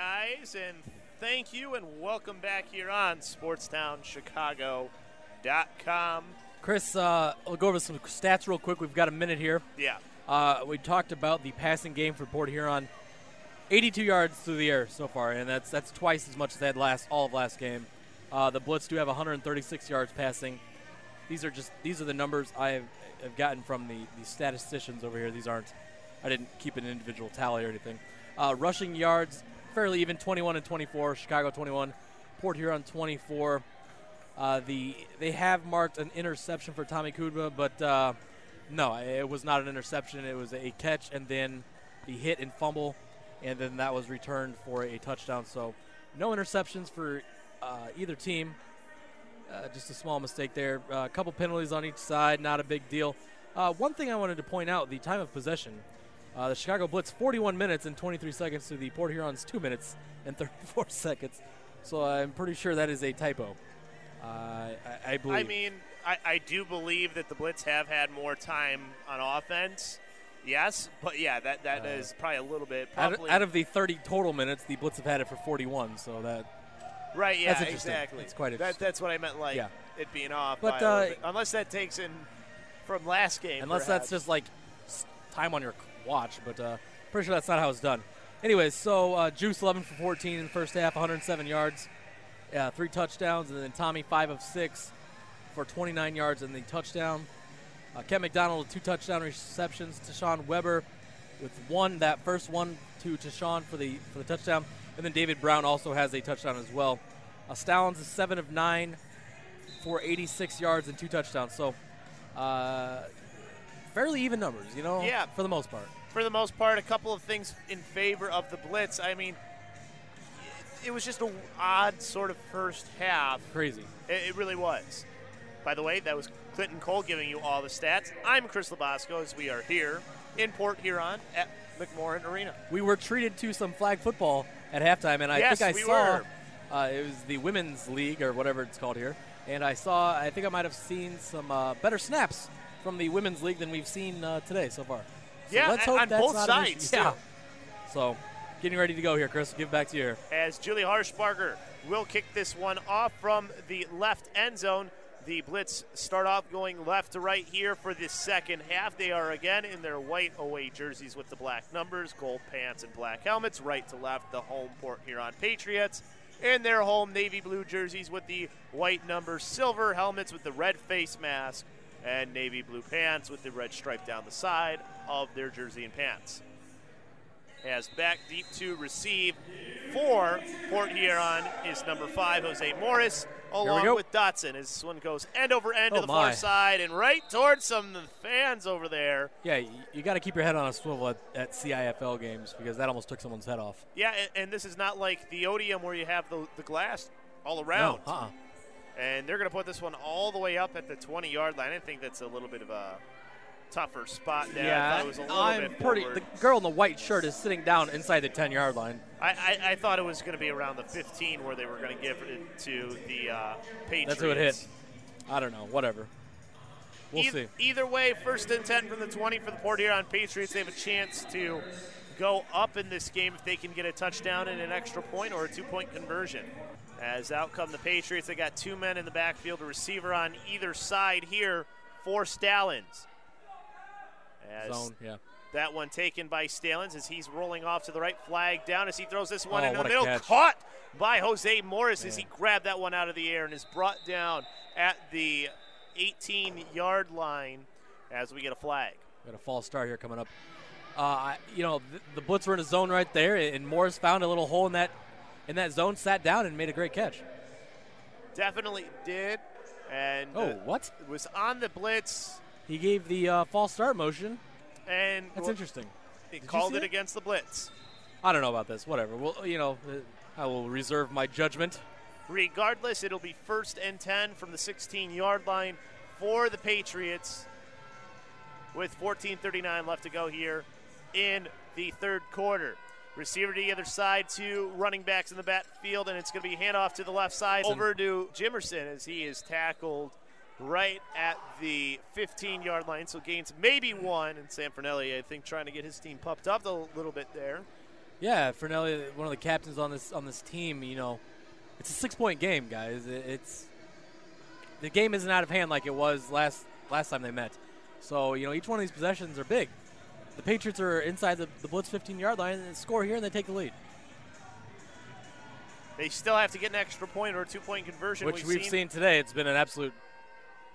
guys, and thank you, and welcome back here on SportsTownChicago.com. Chris, we'll go over some stats real quick. We've got a minute here. Yeah. We talked about the passing game for Port Huron. 82 yards through the air so far, and that's twice as much as they had all of last game. The Blitz do have 136 yards passing. These are the numbers I have gotten from the statisticians over here. I didn't keep an individual tally or anything. Rushing yards, fairly even, 21 and 24. Chicago 21, Port Huron 24. They have marked an interception for Tommy Kudba, but no, it was not an interception. It was a catch, and then the hit and fumble, and then that was returned for a touchdown. So no interceptions for either team. Just a small mistake there. A couple penalties on each side, not a big deal. One thing I wanted to point out, the time of possession. The Chicago Blitz 41 minutes and 23 seconds to the Port Hurons 2 minutes and 34 seconds. So I'm pretty sure that is a typo. I believe. I mean, I do believe that the Blitz have had more time on offense. Yes, but yeah, that is probably a little bit. Out of the 30 total minutes, the Blitz have had it for 41. So that. Right. Yeah. That's Exactly. It's quite interesting. That's what I meant. Like it being off. But by a little bit. Unless that takes in from last game. Unless perhaps. that's just like time on your watch, but pretty sure that's not how it's done. Anyways, so Juice 11 for 14 in the first half, 107 yards, 3 touchdowns, and then Tommy 5 of 6 for 29 yards and the touchdown. Kent McDonald with 2 touchdown receptions. Tashawn Weber with that first one to Tashawn for the touchdown, and then David Brown also has a touchdown as well. Stallings is 7 of 9 for 86 yards and 2 touchdowns. So fairly even numbers, Yeah. for the most part. For the most part, a couple of things in favor of the Blitz. I mean, it was just an odd sort of first half. Crazy. It really was. By the way, that was Clinton Cole giving you all the stats. I'm Chris Labasco as we are here in Port Huron at McMorran Arena. We were treated to some flag football at halftime, and I think I saw it was the Women's League or whatever it's called here, and I think I might have seen some better snaps from the Women's League than we've seen today so far. So yeah, let's hope on that's both not sides, too. Yeah. So, getting ready to go here, Chris. Give it back to you here. As Julie Harshbarger will kick this one off from the left end zone. The Blitz start off going left to right here for the second half. They are again in their white away jerseys with the black numbers, gold pants, and black helmets. Right to left, the home Port Huron Patriots. In their home navy blue jerseys with the white numbers, silver helmets with the red face mask, and navy blue pants with the red stripe down the side of their jersey and pants. As back deep to receive for Port Huron is number 5, Jose Morris, along with Dotson. As this one goes end over end to the far side and right towards some fans over there. Yeah, you got to keep your head on a swivel at CIFL games because that almost took someone's head off. Yeah, and this is not like the Odeum where you have the glass all around. No, And they're going to put this one all the way up at the 20-yard line. I think that's a little bit of a tougher spot there. Yeah, I thought it was a little bit forward. The girl in the white shirt is sitting down inside the 10-yard line. I thought it was going to be around the 15 where they were going to give it to the Patriots. That's who it hit. I don't know. Whatever. We'll see. Either way, 1st and 10 from the 20 for the Port Huron Patriots. They have a chance to go up in this game if they can get a touchdown and an extra point or a 2-point conversion. As out come the Patriots, they got 2 men in the backfield, a receiver on either side here for Stallings. Zone, yeah. That one taken by Stallings as he's rolling off to the right, flag down as he throws this one in the what a middle. catch. Caught by Jose Morris as he grabbed that one out of the air and is brought down at the 18-yard line as we get a flag. We got a false start here coming up. The Blitz were in a zone right there, and Morris found a little hole in that zone, sat down, and made a great catch. Definitely did. And what? It was on the Blitz. He gave the false start motion. And that's interesting. He called it against the Blitz. I don't know about this. Whatever. Well, I will reserve my judgment. Regardless, it'll be 1st and 10 from the 16-yard line for the Patriots with 14:39 left to go here in the third quarter. Receiver to the other side, 2 running backs in the backfield, and it's going to be handoff to the left side over to Jimerson as he is tackled right at the 15-yard line, so gains maybe 1. And Sam Fornelli, I think, trying to get his team pumped up a little bit there. Yeah, Fernelli, one of the captains on this team. You know, it's a 6-point game, guys. The game isn't out of hand like it was last time they met. So you know, each one of these possessions are big. The Patriots are inside the Blitz 15-yard line and they score here and they take the lead. They still have to get an extra point or a 2-point conversion. Which we've seen today. It's been an absolute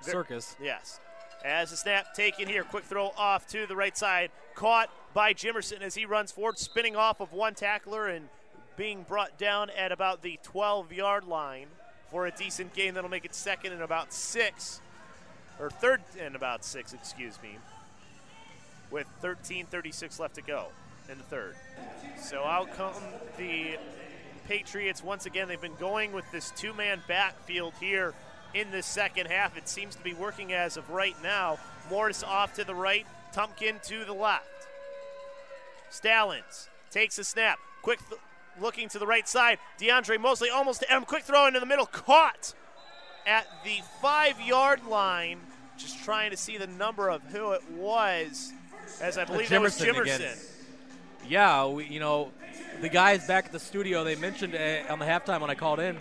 circus. Yes. As the snap taken here, quick throw off to the right side. Caught by Jimerson as he runs forward, spinning off of one tackler and being brought down at about the 12-yard line for a decent gain. That'll make it second and about 6. Or third and about 6, excuse me. With 13:36 left to go in the third. So out come the Patriots once again. They've been going with this 2-man backfield here in the second half. It seems to be working as of right now. Morris off to the right, Tumpkin to the left. Stallings takes a snap, quick looking to the right side. DeAndre Mosley almost to him, quick throw into the middle, caught at the 5-yard line. Just trying to see the number of who it was, as I believe that was Jimerson. Again. Yeah, you know, the guys back at the studio, they mentioned on the halftime when I called in,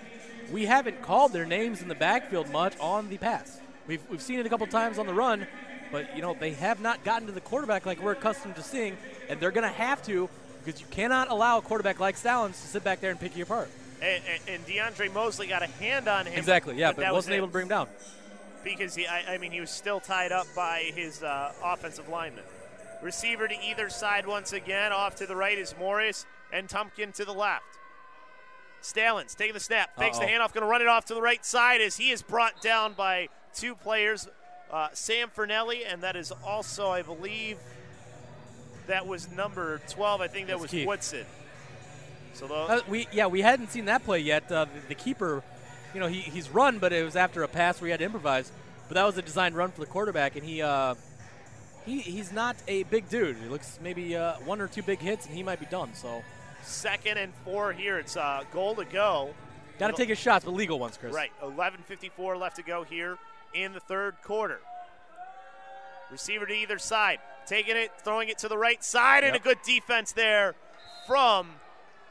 we haven't called their names in the backfield much on the pass. We've seen it a couple times on the run, but, you know, they have not gotten to the quarterback like we're accustomed to seeing, and they're going to have to, because you cannot allow a quarterback like Stallings to sit back there and pick you apart. And DeAndre Mosley got a hand on him. Exactly, yeah, but wasn't able to bring him down. Because, he was still tied up by his offensive lineman. Receiver to either side once again. Off to the right is Morris and Tumpkin to the left. Stallings taking the snap, fakes the handoff, going to run it off to the right side as he is brought down by 2 players, Sam Fernelli, and that is also, I believe, that was number 12. I think that was Keith Woodson. So we hadn't seen that play yet. The keeper, you know, he's run, but it was after a pass where he had to improvise. But that was a designed run for the quarterback, and he's not a big dude. He looks maybe 1 or 2 big hits, and he might be done. So 2nd and 4 here. It's goal to go. Got to take his shots, but legal ones, Chris. Right. 11:54 left to go here in the third quarter. Receiver to either side, taking it, throwing it to the right side, and a good defense there from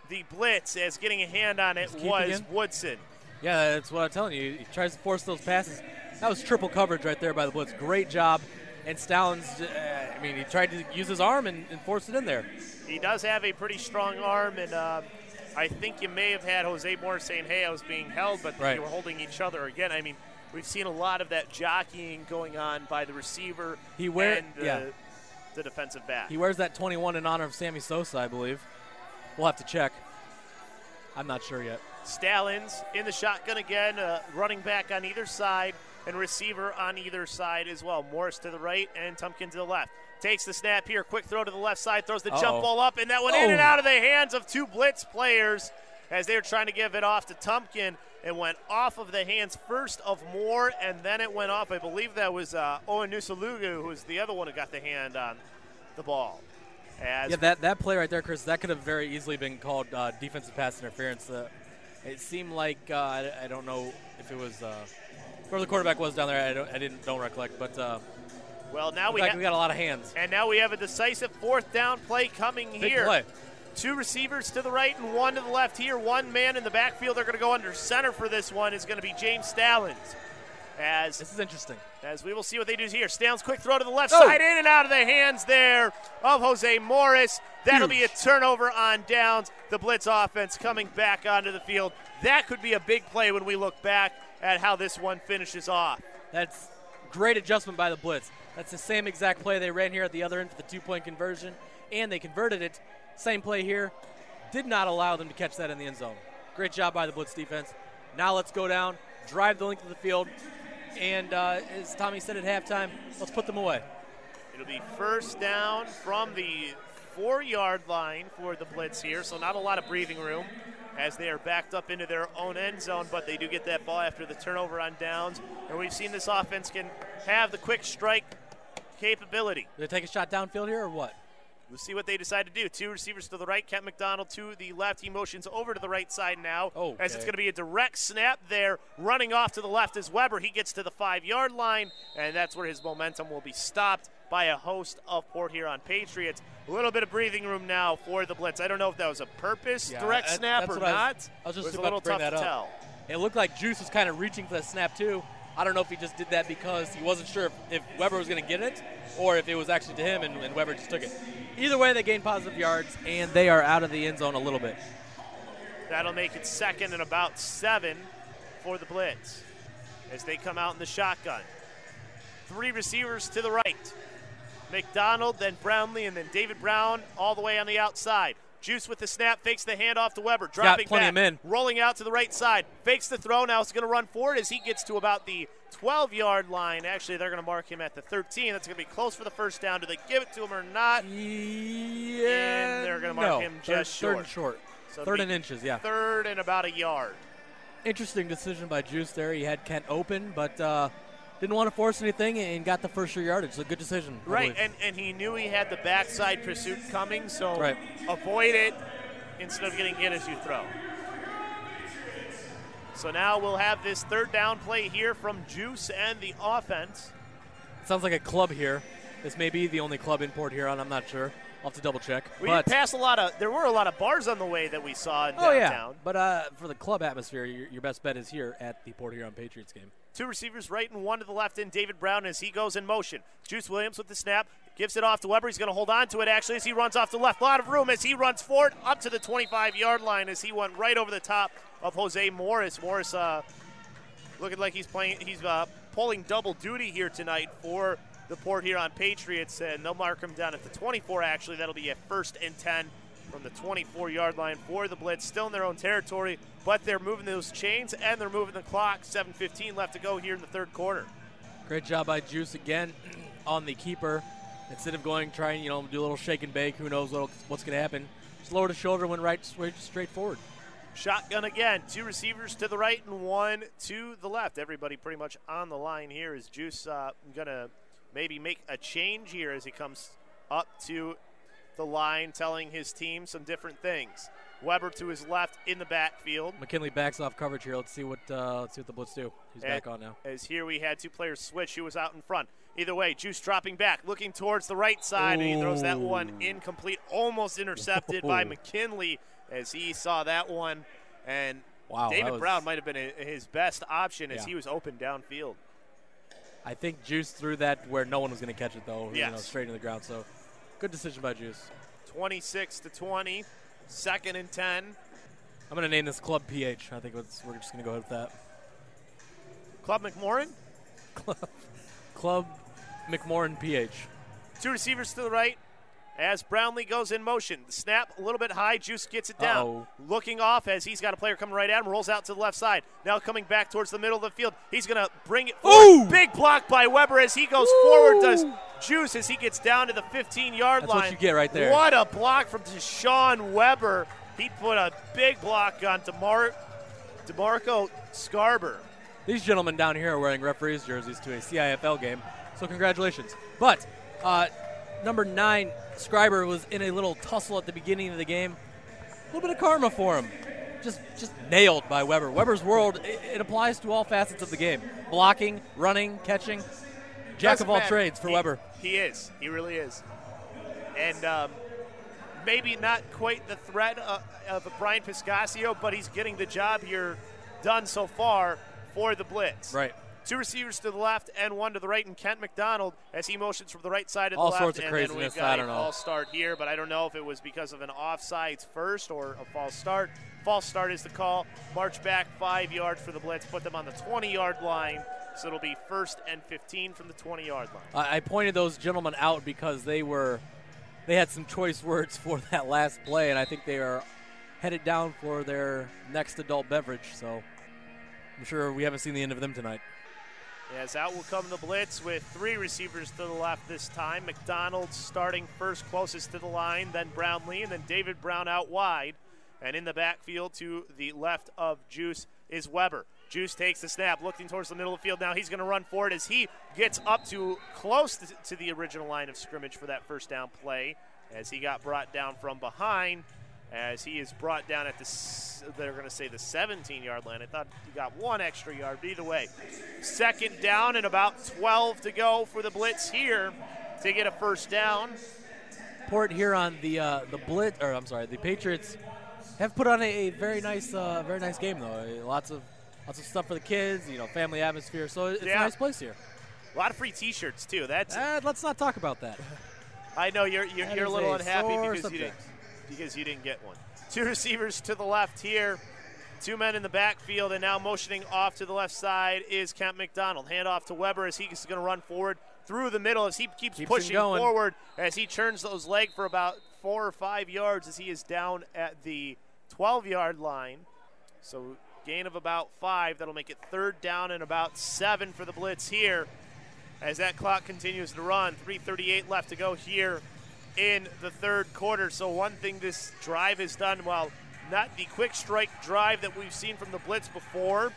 the blitz as getting a hand on it was Woodson. Yeah, that's what I'm telling you. He tries to force those passes. That was triple coverage right there by the blitz. Great job. And Stallings, he tried to use his arm and force it in there. He does have a pretty strong arm, and I think you may have had Jose Morris saying, hey, I was being held, but they were holding each other again. I mean, we've seen a lot of that jockeying going on by the receiver and the defensive back. He wears that 21 in honor of Sammy Sosa, I believe. We'll have to check. I'm not sure yet. Stallings in the shotgun again, running back on either side, and receiver on either side as well. Morris to the right and Tumpkin to the left. Takes the snap here, quick throw to the left side, throws the jump ball up, and that went in and out of the hands of 2 blitz players as they were trying to give it off to Tumpkin. It went off of the hands first of Moore, and then it went off. I believe that was Owen Nusalugu, who was the other one who got the hand on the ball. That play right there, Chris, that could have very easily been called defensive pass interference. It seemed like I don't know if it was where the quarterback was down there. I don't recollect, but now we got a lot of hands. And now we have a decisive 4th down play coming Big here. Play. 2 receivers to the right and 1 to the left here. 1 man in the backfield. They're going to go under center for this one. Is going to be James Stallings. This is interesting. As we will see what they do here. Stallings, quick throw to the left side, in and out of the hands there of Jose Morris. That'll be a turnover on downs. The blitz offense coming back onto the field. That could be a big play when we look back at how this one finishes off. That's great adjustment by the blitz. That's the same exact play they ran here at the other end for the 2-point conversion, and they converted it. Same play here. Did not allow them to catch that in the end zone. Great job by the blitz defense. Now let's go down, drive the length of the field, and as Tommy said at halftime, let's put them away. It'll be first down from the 4-yard line for the blitz here, so not a lot of breathing room as they are backed up into their own end zone, but they do get that ball after the turnover on downs. And we've seen this offense can have the quick strike capability. Do they take a shot downfield here or what? We'll see what they decide to do. 2 receivers to the right, Kent McDonald to the left. He motions over to the right side now as it's going to be a direct snap there. Running off to the left is Weber. He gets to the 5-yard line, and that's where his momentum will be stopped by a host of Port Huron Patriots. A little bit of breathing room now for the blitz. I don't know if that was a purpose direct snap or not. I was just it was a about little to bring tough that to up. tell. It looked like Juice was kind of reaching for that snap too. I don't know if he just did that because he wasn't sure if Weber was going to get it or if it was actually to him and Weber just took it. Either way, they gained positive yards, and they are out of the end zone a little bit. That'll make it 2nd and about 7 for the blitz as they come out in the shotgun. 3 receivers to the right. McDonald, then Brownlee, and then David Brown all the way on the outside. Juice with the snap, fakes the handoff to Weber, dropping plenty back, of men. rolling out to the right side, fakes the throw. Now it's going to run forward as he gets to about the 12-yard line. Actually, they're going to mark him at the 13. That's going to be close for the first down. Do they give it to him or not? Yeah, And they're going to mark him just short. Third and short. So Third and inches, yeah. 3rd and about a yard. Interesting decision by Juice there. He had Kent open, but didn't want to force anything and got the first year yardage. So good decision. Right, and he knew he had the backside pursuit coming, so right. Avoid it instead of getting hit as you throw. So now we'll have this 3rd down play here from Juice and the offense. Sounds like a club here. This may be the only club in Port Huron. I'm not sure. I'll have to double check. We did pass there were a lot of bars on the way that we saw in downtown. Oh, yeah. But for the club atmosphere, your best bet is here at the Port Huron Patriots game. 2 receivers right and 1 to the left in David Brown as he goes in motion. Juice Williams with the snap, gives it off to Weber. He's going to hold on to it actually as he runs off the left. A lot of room as he runs forward up to the 25-yard line as he went right over the top of Jose Morris. Morris looking like he's pulling double duty here tonight for the Port Huron Patriots, and they'll mark him down at the 24 actually. That'll be a 1st and 10 from the 24-yard line for the blitz. Still in their own territory, but they're moving those chains and they're moving the clock. 7:15 left to go here in the 3rd quarter. Great job by Juice again on the keeper. Instead of trying, do a little shake and bake, who knows what's going to happen. Just lowered his shoulder, went straight forward. Shotgun again, 2 receivers to the right and 1 to the left. Everybody pretty much on the line here. Is Juice going to maybe make a change here as he comes up to the line, telling his team some different things. Weber to his left in the backfield. McKinley backs off coverage here. Let's see what the Blitz do. He's back on now. As here we had 2 players switch. Who was out in front? Either way, Juice dropping back, looking towards the right side, and he throws that one incomplete, almost intercepted by McKinley as he saw that one. And David Brown might have been his best option as he was open downfield. I think Juice threw that where no one was going to catch it, though, straight in the ground. So good decision by Juice. 26-20, 2nd and 10. I'm going to name this Club PH. I think we're just going to go ahead with that. Club McMorrin? Club McMorrin PH. 2 receivers to the right as Brownlee goes in motion. The snap a little bit high. Juice gets it down. Looking off as he's got a player coming right at him. Rolls out to the left side. Now coming back towards the middle of the field. He's going to bring it forward. Big block by Weber as he goes forward. Does Juice as he gets down to the 15-yard line. That's what you get right there. What a block from Deshaun Weber. He put a big block on DeMarco Scarber. These gentlemen down here are wearing referees' jerseys to a CIFL game, so congratulations. But number 9, Scriber, was in a little tussle at the beginning of the game. A little bit of karma for him. Just nailed by Weber. Weber's world, it applies to all facets of the game. Blocking, running, catching. Jack of all trades for Weber. He is. He really is. And maybe not quite the threat of Brian Piscasio, but he's getting the job here done so far for the blitz. Right. 2 receivers to the left and 1 to the right, and Kent McDonald as he motions from the right side of the all left. Sorts of and craziness. then we've got I don't a know. false start here, but I don't know if it was because of an offsides first or a false start. False start is the call. March back 5 yards for the blitz. Put them on the 20-yard line, so it'll be 1st and 15 from the 20-yard line. I pointed those gentlemen out because they had some choice words for that last play, and I think they are headed down for their next adult beverage. So I'm sure we haven't seen the end of them tonight. As out will come the blitz with 3 receivers to the left this time. McDonald starting first closest to the line, then Brownlee, and then David Brown out wide. And in the backfield to the left of Juice is Weber. Juice takes the snap, looking towards the middle of the field. Now he's going to run forward as he gets up to close to the original line of scrimmage for that first down play as he got brought down from behind. As he is brought down at they're going to say the 17-yard line. I thought he got 1 extra yard, but either way. 2nd down and about 12 to go for the blitz here to get a first down. Port Huron, the Patriots have put on a very nice game though. Lots of stuff for the kids, family atmosphere. So it's a nice place here. A lot of free T-shirts too. That's let's not talk about that. I know you're a little unhappy because you didn't get one. Two receivers to the left here. Two men in the backfield, and now motioning off to the left side is Kent McDonald. Handoff to Weber as he's going to run forward through the middle as he keeps pushing forward as he turns those legs for about 4 or 5 yards as he is down at the 12-yard line. So gain of about 5. That'll make it 3rd down and about 7 for the Blitz here as that clock continues to run. 3:38 left to go here in the 3rd quarter. So one thing this drive has done, while not the quick strike drive that we've seen from the Blitz before,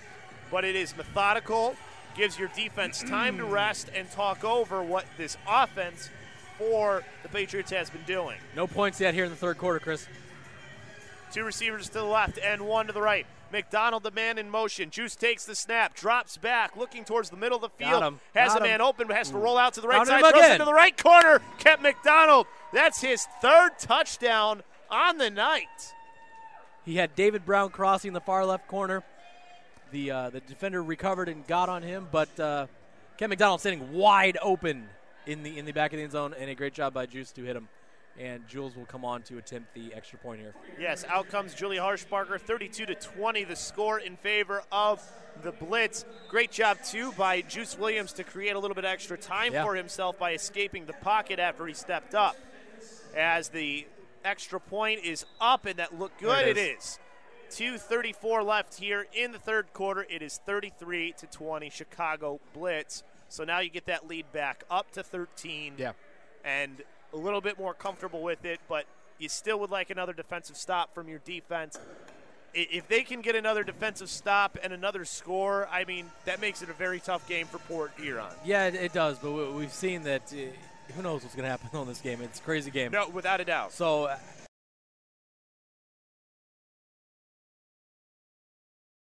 but it is methodical, gives your defense time to rest and talk over what this offense for the Patriots has been doing. No points yet here in the 3rd quarter, Chris. 2 receivers to the left and 1 to the right. McDonald, the man in motion. Juice takes the snap, drops back, looking towards the middle of the field. Has a man open, but has to roll out to the right side. Throws into the right corner. Kent McDonald. That's his 3rd touchdown on the night. He had David Brown crossing the far left corner. The defender recovered and got on him, but Kent McDonald standing wide open in the back of the end zone, and a great job by Juice to hit him. And Jules will come on to attempt the extra point here. Yes, out comes Julie Harshbarger, 32-20, the score in favor of the Blitz. Great job, too, by Juice Williams to create a little bit of extra time for himself by escaping the pocket after he stepped up. As the extra point is up, and that looked good. It is. 2:34 left here in the 3rd quarter. It is 33-20 Chicago Blitz. So now you get that lead back up to 13. Yeah. And a little bit more comfortable with it, but you still would like another defensive stop from your defense. If they can get another defensive stop and another score, I mean, that makes it a very tough game for Port Huron. Yeah, it does, but we've seen that who knows what's going to happen on this game. It's a crazy game. No, without a doubt. So